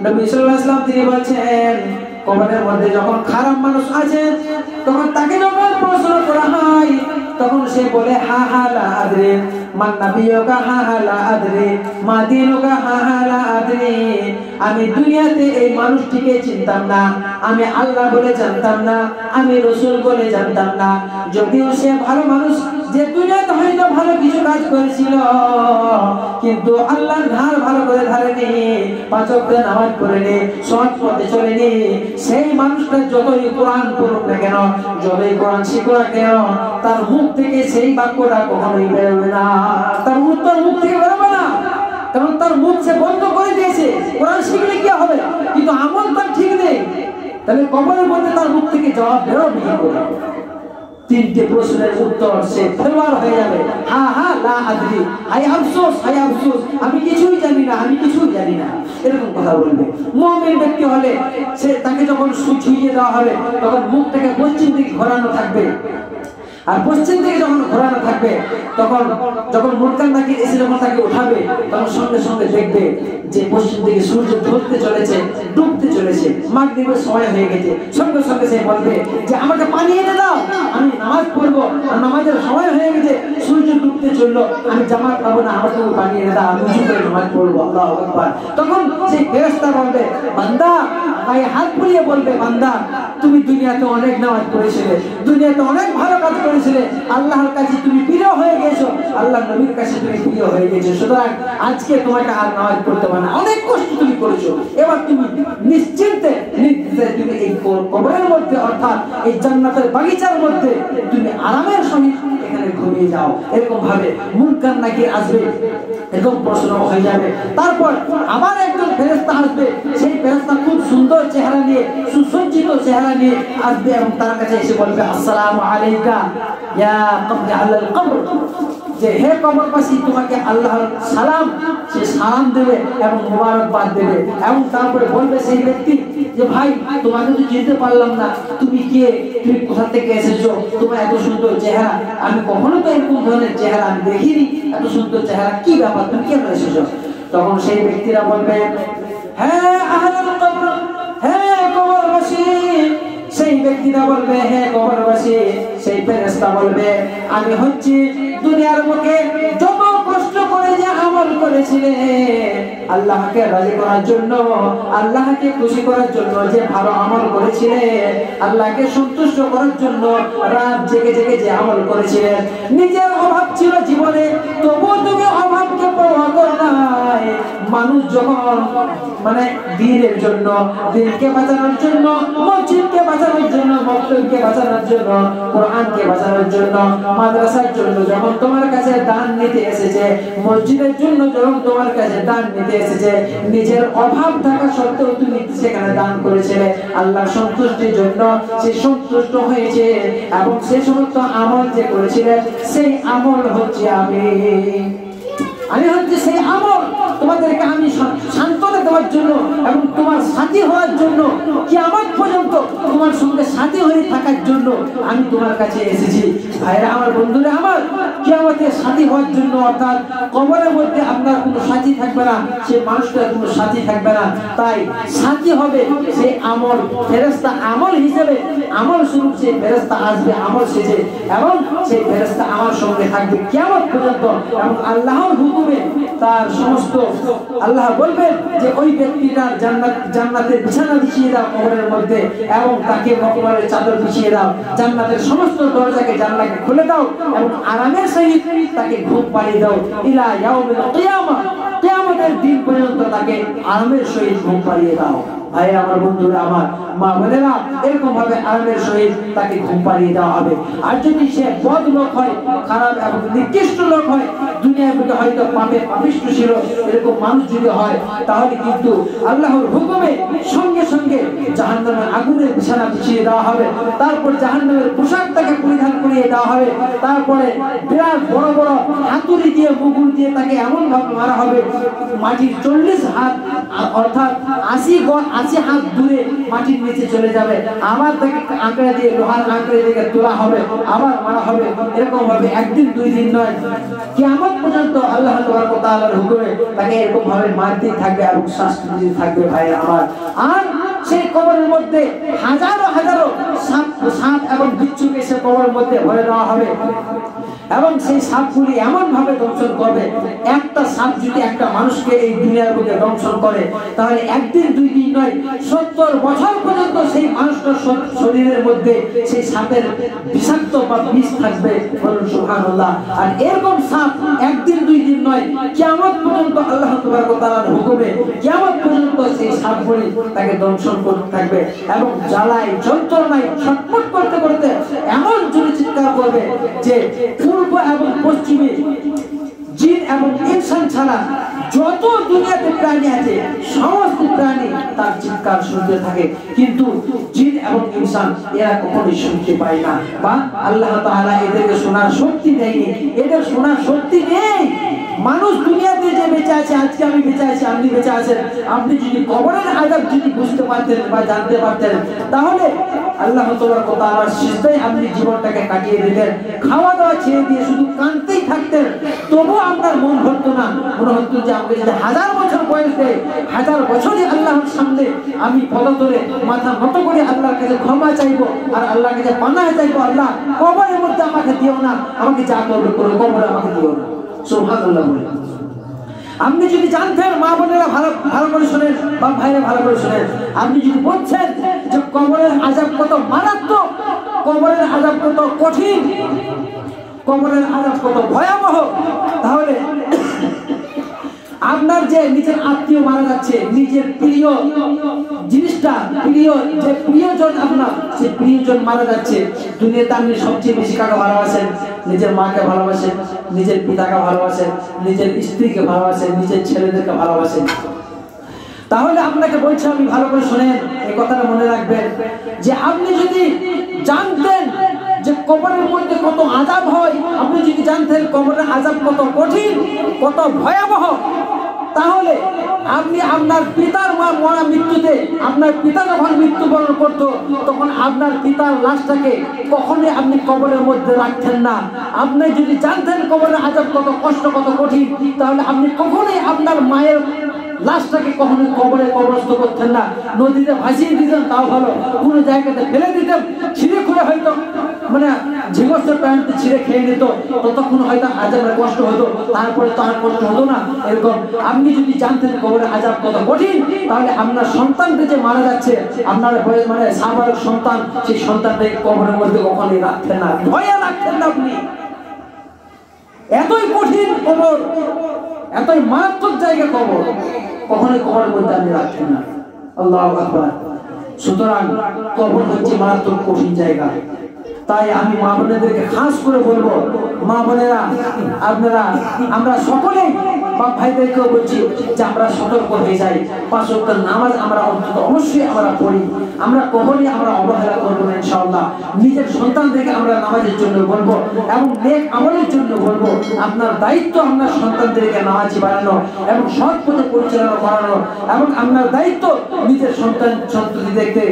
নবী সাল্লাল্লাহু আলাইহি ওয়াসাল্লাম তিনি বলেছেন, কবরের মধ্যে যখন খারাপ মানুষ আছে তখন তাকে যখন প্রশ্ন করা হয় তখন সে বলে হা হা লা আদরি, মান নাবিয়ুকা হা হা লা আদরি, মা দীনুকা হা হা লা আদরি। আমি দুনিয়াতে এই মানুষটিকে চিনতাম না, আমি আল্লাহ বলে জানতাম না, আমি রাসূল বলে জানতাম না। যদিও সে ভালো মানুষ, যে দুনিয়াতে হয়তো ভালো কিছু কাজ করেছিল, কিন্তু আল্লাহর ধার ভালো করে ধারেনি, 5 ওয়াক্ত নামাজ পড়েনি, সৎ পথে চলেনি, সেই মানুষটা যতই কোরআন পড়ুক না কেন, যতই কোরআন শিখুক না কেন, তার মুখ থেকে সেই বাক্যটা কখনোই বেরোবে না, তার উত্তর মুখ থেকে বেরোবে না। কারণ তার মুখ সে বন্ধ করে দিয়েছে। কোরআন শিখলে কি হবে, কিন্তু আমল তার ঠিক নেই, তাহলে কবরের মধ্যে তার মুখ থেকে জবাব বেরোবে কি করে? 3টে প্রশ্নের উত্তর সে ফেলওয়ার হয়ে যাবে। হা হা লা আদরি, হায় আফসোস, হায় আফসোস, আমি কিছুই জানি না, আমি কিছুই জানি না, এরকম কথা বলবে। মুমিন ব্যক্তি হলে সে, তাকে যখন ছুঁয়ে দেওয়া হবে তখন মুখ থেকে পশ্চিম দিকে ঘোরানো থাকবে, আর পশ্চিম দিকে যখন ঘোরানো থাকবে তখন যখন মুনকার নাকির এসে যখন তাকে উঠাবে তখন সঙ্গে সঙ্গে দেখবে যে পশ্চিম দিকে সূর্য ঢলতে চলেছে, ডুবতে চলেছে, মাগরিবের সময় হয়ে গেছে। সঙ্গে সঙ্গে সে বলবে যে আমাকে পানি এনে দাও, আমি নামাজ পড়বো, আর নামাজের সময় হয়ে গেছে, সূর্য ডুবতে চললো, আমি জামাত পাবো না, আমাকে পানি এনে দাও, আমি উঁচু করে নামাজ পড়বো। আল্লাহু আকবার। তখন সেই ফেরেশতা বলবে, বান্দা, গায়ে হাত বুলিয়ে বলবে, বান্দা তুমি দুনিয়াতে অনেক নামাজ পড়েছিলে, দুনিয়াতে অনেক ভালো কাজ করেছিলে, আল্লাহর কাছে তুমি প্রিয় হয়ে গেছো, আল্লাহ নবীর কাছে তুমি প্রিয় হয়ে গেছো, সুতরাং আজকে তোমাকে আর নামাজ পড়তে হবে না, অনেক কষ্ট তুমি করেছো, এবার তুমি নিশ্চিন্তে নির্দ্বিধায় তুমি এই কবরের মধ্যে, অর্থাৎ এই জান্নাতের বাগিচার মধ্যে তুমি আরামের সহিত এখানে ঘুমিয়ে যাও। এরকম ভাবে মুনকার নাকির আসবে, এরকম প্রশ্ন হয়ে যাবে। তারপর আবার একজন ফেরেশতা আসবে, সেই ফেরেশতা খুব সুন্দর চেহারা নিয়ে, সুসজ্জিত চেহারা নিয়ে আসবে এবং তার কাছে এসে বলবে, আসসালামু আলাইকা ইয়া কবর আলাল কবর, যে হে কবরবাসী, তোমাকে আল্লাহর সালাম, সে সালাম দেবে এবং মোবারকবাদ দেবে। এবং তারপরে বলবে সেই ব্যক্তি যে ভাই, তোমাকে তো চিনতে পারলাম না, তুমি কে, তুমি কোথা থেকে এসেছো, তোমার এত সুন্দর চেহারা, আমি কখনো তো এরকম ধরনের চেহারা আমি দেখিনি, এত সুন্দর চেহারা, কি ব্যাপার, তুমি কেন এসেছো? তখন সেই ব্যক্তিরা বলবে, হ্যাঁ আহলাল কবর, হ্যাঁ কবরবাসী। সেই ব্যক্তিরা বলবে, হে কবরবাসী। সেই ফেরেশতা বলবে, আমি হচ্ছি দুনিয়ার বুকে যত কষ্ট করে যে আমল করেছিলে, আল্লাহকে রাজি করার জন্য, আল্লাহকে খুশি করার জন্য যে ভালো আমল করেছিলে, আল্লাহকে সন্তুষ্ট করার জন্য রাত জেগে জেগে যে আমল করেছিলে, নিজের অভাব ছিল জীবনে, তবুও তুমি অভাবকে পরোয়া করো নাই। মানুষ যখন মানে দ্বীনের জন্য, দ্বীনকে বাঁচানোর জন্য, মসজিদকে বাঁচানোর জন্য, মক্তবকে বাঁচানোর জন্য, কোরআনকে বাঁচানোর জন্য, মাদ্রাসার জন্য যখন তোমার কাছে দান নিতে এসেছে, মসজিদের জন্য যখন তোমার কাছে দান নিতে এসেছে, নিজের অভাব থাকা সত্ত্বেও তুমি সেখানে দান করেছিলে, আল্লাহর সন্তুষ্টির জন্য সে সন্তুষ্ট হয়েছে, এবং সেই সমস্ত আমল যে করেছিলে সেই আমল হচ্ছে আমি হচ্ছে সেই আমল। তোমাদেরকে আমি সান্ত্বনা দেওয়ার জন্য এবং তোমার সাথী হওয়ার জন্য, কিয়ামত পর্যন্ত তোমার সঙ্গে সাথী হয়ে থাকার জন্য আমি তোমার কাছে এসেছি। ভাইরা আমার, বন্ধুরা আমার, কিয়ামতের সাথী হওয়ার জন্য, অর্থাৎ কবরের মধ্যে আপনার কোনো সাথী থাকবে না, সেই মানুষটার কোনো সাথী থাকবে না। তাই সাথী হবে সেই আমল, ফেরেশতা আমল হিসেবে, আমল স্বরূপ সেই ফেরেশতা আসবে আমল সেজে, এবং সেই ফেরেশতা আমার সঙ্গে থাকবে কিয়ামত পর্যন্ত। এবং আল্লাহর হুকুমে তার সমস্ত, আল্লাহ বলবেন যে ওই ব্যক্তিটার জান্নাতের বিছানা বিছিয়ে দাও কবরের মধ্যে, এবং তাকে মকবরের চাদর বিছিয়ে দাও, জান্নাতের সমস্ত দরজাকে জানলাকে খুলে দাও, এবং আরামের সহিত তাকে ঘুম পাড়িয়ে দাও ইলা ইয়াউমিল কিয়ামা, কিয়ামতের দিন পর্যন্ত তাকে আরামের সহিত ঘুম পাড়িয়ে দাও। ভাই আমার, বন্ধুরা আমার, মা বোনেরা, এরকম ভাবে আরামের সহিত তাকে ঘুম পাড়িয়ে দেওয়া হবে। আর যদি সে বদ লোক হয়, খারাপ এবং নিকৃষ্ট লোক হয়, দুনিয়ার মধ্যে হয়তো পাপে পাপিষ্ঠ ছিল, এরকম মানুষ যদি হয়, তাহলে কিন্তু আল্লাহর হুকুমে সঙ্গে সঙ্গে জাহান্নামের আগুনের বিছানা বিছিয়ে দেওয়া হবে, তারপর জাহান্নামের পোশাক তাকে পরিধান করিয়ে দেওয়া হবে, তারপরে বিরাট বড় বড় হাতুড়ি দিয়ে, মুগুর দিয়ে তাকে এমন ভাবে মারা হবে, মাটির 40 হাত অর্থাৎ 80 হাত দূরে মাটির নিচে চলে যাবে, আবার তাকে আঁকড়ে দিয়ে, লোহার আঁকড়ে দিয়ে তোলা হবে, আবার মারা হবে। এরকম ভাবে একদিন দুই দিন নয়, কিয়ামত পর্যন্ত আল্লাহ তাআলার হুকুমে তাকে এরকম ভাবে মারতে থাকবে এবং শাস্তি দিতে থাকবে। ভাই আমার, আর সেই কবরের মধ্যে হাজারো হাজারো সাপ এবং বিচ্ছুকে সে কবরের মধ্যে ভরে দেওয়া হবে, এবং সেই সাপগুলি এমন ভাবে দংশন করবে, একটা সাপ যদি একটা মানুষকে এই দুনিয়ার মধ্যে দংশন করে, তাহলে একদিন দুই দিন নয়, 70 বছর পর্যন্ত সেই মানুষটার শরীরের মধ্যে সেই সাপের বিষাক্ত বা বিষ থাকবে। বলুন সুবহানাল্লাহ। আর এরকম সাপ একদিন দুই দিন নয়, কিয়ামত পর্যন্ত আল্লাহ তাআলার হুকুমে কিয়ামত পর্যন্ত সেই সাপগুলি তাকে দংশন করতে থাকবে, এবং জ্বালায় যন্ত্রণায় ছটফট করতে করতে এমন জোরে চিৎকার করবে যে পূর্ব এবং পশ্চিমে জিন এবং ইনসান ছাড়া যত দুনিয়াতে প্রাণী আছে, সমস্ত প্রাণী তার চিৎকার শুনতে থাকে, কিন্তু জিন এবং ইনসান এরা কখনোই শুনতে পায় না, বা আল্লাহ তাআলা এদেরকে শোনার শক্তি দেয়নি, এদের শোনার শক্তি নেই। মানুষ দুনিয়াতে যে বেঁচে আছে, আজকে আমি বেঁচে আছি, আপনি বেঁচে আছেন, আপনি যদি কবরের আযাব যদি বুঝতে পারতেন বা জানতে পারতেন, তাহলে আল্লাহ তাআলার সিজদায় আপনি জীবনটাকে কাটিয়ে দিতেন, খাওয়া দাওয়া ছেড়ে দিয়ে শুধু কাঁদতেই থাকতেন, তবুও আপনার মন ভরতো না। মনে হতো যে আমাকে যদি 1000 বছর বয়স দেয়, 1000 বছরই আল্লাহর সামনে আমি পদতলে মাথা নত করে আল্লাহর কাছে ক্ষমা চাইবো, আর আল্লাহর কাছে পানাহ চাইবো, আল্লাহ কবরের মধ্যে আমাকে দিও না, আমাকে যা করবে করো, কবরে আমাকে দিও না। সুবহানাল্লাহ। আপনি যদি জানতেন, মা বোনেরা ভালো করে শুনেন, বা ভাইরা ভালো করে শুনেন, আপনি যদি বলছেন যে কবরের আযাব কত মারাত্মক, কবরের আযাব কত কঠিন, কবরের আযাব কত ভয়াবহ, তাহলে আপনার যে নিজের আত্মীয় মারা যাচ্ছে, নিজের প্রিয় জিনিসটা, প্রিয় যে প্রিয়জন আপনার, সেই প্রিয়জন মারা যাচ্ছে, দুনিয়াতে আপনি সবচেয়ে বেশি কাকে ভালোবাসেন? নিজের মাকে ভালোবাসেন, নিজের পিতাকে ভালোবাসেন, নিজের স্ত্রীকে ভালোবাসেন, নিজের ছেলেদেরকে ভালোবাসেন। তাহলে আপনাকে বলছি, আমি ভালো করে শুনেন, এই কথাটা মনে রাখবেন, যে আপনি যদি জানতেন যে কবরের মধ্যে কত আযাব হয়, আপনি যদি জানতেন কবরের আযাব কত কঠিন, কত ভয়াবহ, তাহলে আপনি আপনার পিতার মরা মৃত্যুতে, আপনার পিতা যখন মৃত্যুবরণ করত, তখন আপনার পিতার লাশটাকে কখনোই আপনি কবরের মধ্যে রাখতেন না। আপনি যদি জানতেন কবরের আযাব কত কষ্ট, কত কঠিন, তাহলে আপনি কখনোই আপনার মায়ের লাশটাকে কখনোই কবরে কবরস্থ করতেন না, নদীতে ভাসিয়ে দিতেন, তাও ভালো, কোনো জায়গাতে ফেলে দিতেন, ছিঁড়ে খুলে হয়তো মানে ঝিঙ্গসের প্যান্ট ছিঁড়ে খেয়ে নিত, ততক্ষণ হয়তো আযাবের কষ্ট হতো, তারপরে তো আর কষ্ট হতো না। এরকম আপনি যদি জানতেন কবরের আযাব কত কঠিন, তাহলে আপনার সন্তানকে যে মারা যাচ্ছে, আপনার মানে সাবালক সন্তান, সেই সন্তানটাকে কবরের মধ্যে কখনোই রাখতেন না, ভয়ে রাখতেন না আপনি। এতই কঠিন কবর, এতই মারাত্মক জায়গা কবর, কখনোই কবরের মধ্যে আপনি রাখতেন না। আল্লাহু আকবার। সুতরাং কবর হচ্ছে মারাত্মক কঠিন জায়গা। তাই আমি মা বোনেদেরকে খাস করে বলবো, মা বোনেরা আপনারা, আমরা সকলেই বাপ ভাইদেরকেও বলছি যে আমরা সতর্ক হয়ে যাই, 5 ওয়াক্ত নামাজ আমরা অন্তত অবশ্যই আমরা পড়ি, আমরা কখনই আমরা অবহেলা করবো না ইনশাআল্লাহ। নিজের সন্তানদেরকে আমরা নামাজের জন্য বলবো এবং নেক আমলের জন্য বলবো। আপনার দায়িত্ব আপনার সন্তানদেরকে নামাজি বানানো এবং সৎ পথে পরিচালনা করানো, এবং আপনার দায়িত্ব নিজের সন্ততিদেরকে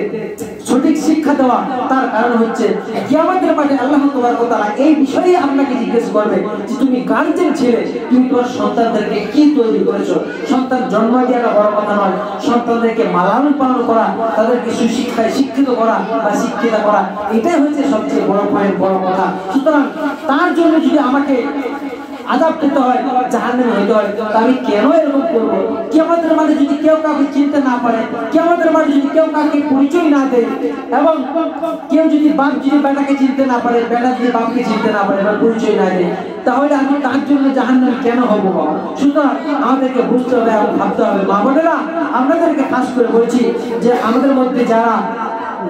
সঠিক শিক্ষা দেওয়া। তার কারণ হচ্ছে কিয়ামতের মাঠে আল্লাহ তাবারক ওয়া তাআলা এই বিষয়ে আপনাকে জিজ্ঞেস করবে যে তুমি গার্জিয়ান ছিলে, তুমি তোমার সন্তানদেরকে কি তৈরি করেছো। সন্তান জন্ম দেওয়াটা বড় কথা নয়, সন্তানদেরকে লালন পালন করা, তাদেরকে সুশিক্ষায় শিক্ষিত করা বা শিক্ষিত করা, এটাই হচ্ছে সবচেয়ে বড় পয়েন্ট, বড় কথা। সুতরাং তার জন্য যদি আমাকে আযাব পেতে হয়, জাহান্নামে হইতে হয়, তো আমি কেন এরকম করবো? কিয়ামতের মাঠে যদি কেউ কাউকে চিনতে না পারে, কিয়ামতের মাঠে যদি কেউ কাউকে পরিচয় না দেয়, এবং কেউ যদি বাপ যদি বেটাকে চিনতে না পারে, বেটা যদি বাপকে চিনতে না পারে বা পরিচয় না দেয়, তাহলে আমি তার জন্য জাহান্নামে কেন হবো? সুতরাং আমাদেরকে বুঝতে হবে এবং ভাবতে হবে। মা বোনেরা, আপনাদেরকে খাস করে বলছি যে আমাদের মধ্যে যারা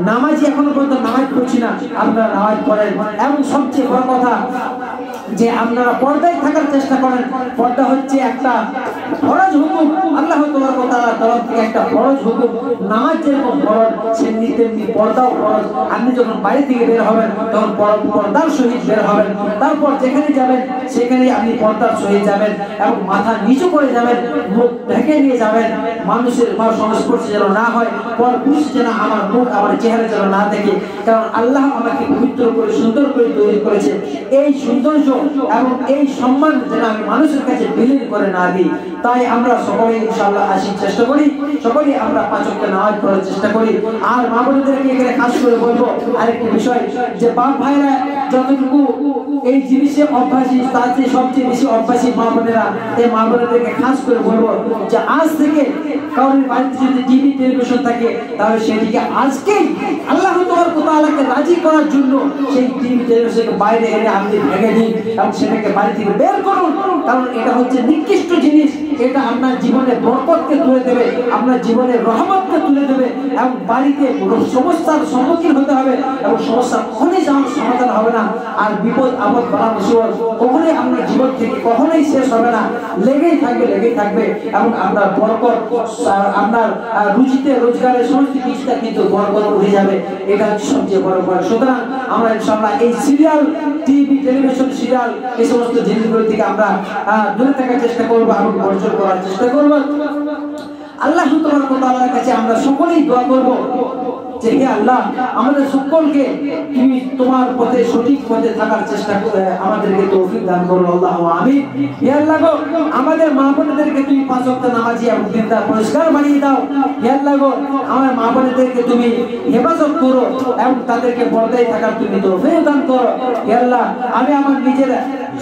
নামাজি এখনো পর্যন্ত নামাজ পড়ছি না, আপনারা নামাজ পড়েন। এবং সবচেয়ে বড় কথা যে আপনারা পর্দায় থাকার চেষ্টা করেন। পর্দা হচ্ছে একটা ফরজ হুকুম, আল্লাহ তাবারক ওয়া তাআলার তরফ থেকে একটা ফরজ হুকুম। নামাজ যেরকম ফরজ, সেমনি তেমনি পর্দাও ফরজ। আপনি যখন বাড়ি থেকে বের হবেন তখন পর্দার সহিত বের হবেন। তারপর যেখানে যাবেন সেখানে আপনি পর্দার সহিত যাবেন এবং মাথা নিচু করে যাবেন, মুখ ঢেকে নিয়ে যাবেন, মানুষের সংস্পর্শে যেন না হয়, পরপুরুষ যেন আমার মুখ আমার চেহারা যেন না দেখে। কারণ আল্লাহ আমাকে পবিত্র করে সুন্দর করে তৈরি করেছে। এই সৌন্দর্য এবং এই সম্মান যেন আমি মানুষের কাছে বিলীন করে না দিই। তাই আমরা সকলেই ইনশাআল্লাহ আসির চেষ্টা করি, সকলেই আমরা 5 ওয়াক্ত নামাজ পড়ার চেষ্টা করি। আর মা বোনদেরকে এখানে খাস করে বলবো আরেকটি বিষয়, যে বাপ ভাইরা যতটুকু এই জিনিসে অভ্যাসী, তার চেয়ে সবচেয়ে বেশি অভ্যাসী মা বোনেরা। এই মা বোনদেরকে খাস করে বলবো যে আজ থেকে কারোর বাড়িতে যদি টিভি টেলিভিশন থাকে, তাহলে সেটিকে আজকেই আল্লাহ তাবারক ওয়া তাআলাকে রাজি করার জন্য সেই টিভি টেলিভিশনকে বাইরে এনে আপনি ভেঙে দিন এবং সেটাকে বাড়ি থেকে বের করুন। কারণ এটা হচ্ছে নিকৃষ্ট জিনিস, এটা আপনার জীবনের বরকতকে তুলে দেবে, আপনার জীবনের রহমতকে তুলে দেবে এবং বাড়িতে সমস্যার সম্মুখীন হতে হবে এবং সমস্যা কখনোই যেমন সমাধান হবে না। আর বিপদ আপদ বালা মুসিবত কখনোই আপনার জীবন থেকে কখনোই শেষ হবে না, লেগেই থাকবে, লেগেই থাকবে। এবং আপনার বরকত, আপনার রুজিতে রোজগারের সমস্ত কিছুটা কিন্তু বরকত উঠে যাবে। এটা হচ্ছে সবচেয়ে বড় কথা। সুতরাং আমরা ইনশাআল্লাহ এই সিরিয়াল, টিভি টেলিভিশন সিরিয়াল, এই সমস্ত জিনিসগুলো থেকে আমরা দূরে থাকার চেষ্টা করবো এবং বর্জন করার চেষ্টা করবো। আল্লাহ তাবারক ওয়া তাআলার কাছে আমরা সকলেই দোয়া করব যে হে আল্লাহ, আমাদের সকলকে তুমি তোমার পথে, সঠিক পথে থাকার চেষ্টা করে আমাদেরকে তৌফিক দান করো। আল্লাহু আমিন। হে আল্লাহ গো, আমাদের মা বোনদেরকে তুমি 5 ওয়াক্ত নামাজি এবং দিনদার পরিষ্কার বানিয়ে দাও। হে আল্লাহ গো, আমার মা বোনদেরকে তুমি হেফাজত করো এবং তাদেরকে পর্দায় থাকার তুমি তৌফিক দান করো। হে আল্লাহ, আমি আমার নিজের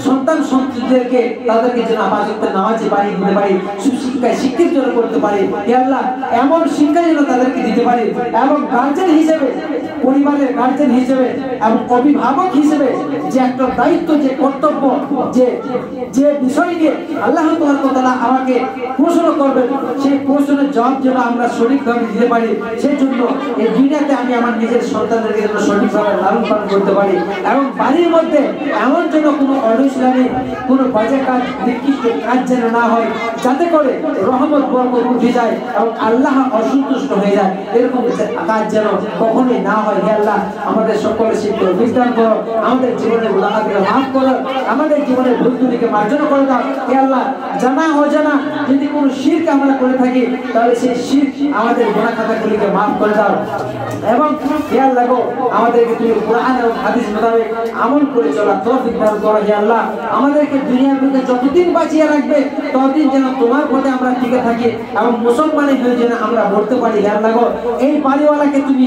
সন্তান সন্ততিদেরকে তাদেরকে যেন 5 ওয়াক্ত নামাজি বানিয়ে দিতে পারি, সুশিক্ষায় শিক্ষিত যেন করতে পারি। হে আল্লাহ, এমন শিক্ষা যেন তাদেরকে দিতে পারি এবং গার্জেন হিসেবে, পরিবারের গার্জেন হিসেবে এবং অভিভাবক হিসেবে যে একটা দায়িত্ব, যে কর্তব্য, যে বিষয় নিয়ে আল্লাহ তাবারক ওয়া তাআলা আমাকে প্রশ্ন করবেন, সেই প্রশ্নের জবাব যেন আমরা সঠিকভাবে দিতে পারি। সেই জন্য এই দুনিয়াতে আমি আমার নিজের সন্তানদেরকে যেন সঠিকভাবে লালন পালন করতে পারি এবং বাড়ির মধ্যে এমন যেন কোনো অনিসলামী, কোনো বাজে কাজ, নিকৃষ্ট কাজ যেন না হয়, যাতে করে রহমত বরকত উঠে যায় এবং আল্লাহ অসন্তুষ্ট হয়ে যায়। এরকম কাজ যেন কখনোই না হয়। হে আল্লাহ, আমাদের সকলের সেই তৌফিক দান করো, আমাদের জীবনের গুনাহকে মাফ করো, আমাদের জীবনের ভুল ত্রুটিকে মার্জনা করে দাও। হে আল্লাহ, জানা অজানা যদি কোনো শিরক আমরা করে থাকি, তাহলে সেই শিরক আমাদের গুনাহ খাতাগুলিকে মাফ করে দাও। এবং হে আল্লাহ গো, আমাদেরকে তুমি কোরআন এবং হাদিস মোতাবেক আমল করে চলা তৌফিক দান করো। হে আল্লাহ, আমাদেরকে দুনিয়ার মধ্যে যতদিন বাঁচিয়ে রাখবে ততদিন যেন তোমার পথে আমরা টিকে থাকি এবং মুসলমানের হয়ে যেন আমরা মরতে পারি। হে আল্লাহ গো, এই বাড়িওয়ালাকে তুমি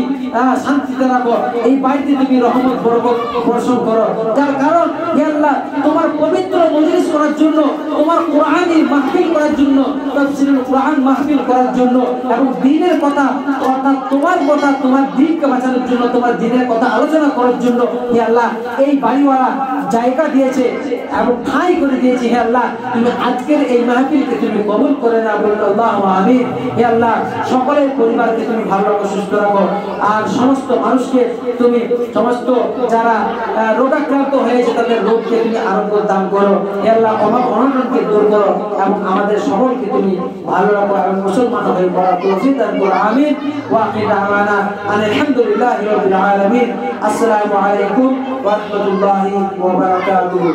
শান্তিতে রাখো, এই বাড়িতে তুমি রহমত বরকত বর্ষণ করো। যার কারণ হে আল্লাহ, তোমার পবিত্র মজলিস করার জন্য, তোমার কোরআনের মাহফিল করার জন্য, তাফসীরুল কোরআন মাহফিল করার জন্য এবং দ্বীনের কথা, অর্থাৎ তোমার কথা, তোমার দ্বীনকে বাঁচানোর জন্য, তোমার দ্বীনের কথা আলোচনা করার জন্য হে আল্লাহ এই বাড়িওয়ালা জায়গা দিয়েছে এবং ঠাঁই করে দিয়েছি। হে আল্লাহ, তুমি আজকের এই মাহফিলকে তুমি কবুল করে না, বলুন আল্লাহু আমিন। হে আল্লাহ, সকলের পরিবারকে তুমি ভালো রাখো, সুস্থ রাখো, আর সমস্ত মানুষকে তুমি, সমস্ত যারা রোগাক্রান্ত হয়েছে তাদের রোগকে তুমি আরোগ্য দান করো। হে আল্লাহ, অভাব অনটনকে দূর করো এবং আমাদের সকলকে তুমি ভালো রাখো এবং মুসলমান হয়ে পড়ার তৌফিক দান করো। আমিন। ওয়া আখিরু দাওয়ানা আলহামদুলিল্লাহি রাব্বিল আলামিন। আসসালামু আলাইকুম ওয়া রাহমাতুল্লাহি ওয়া বারাকাতুহু।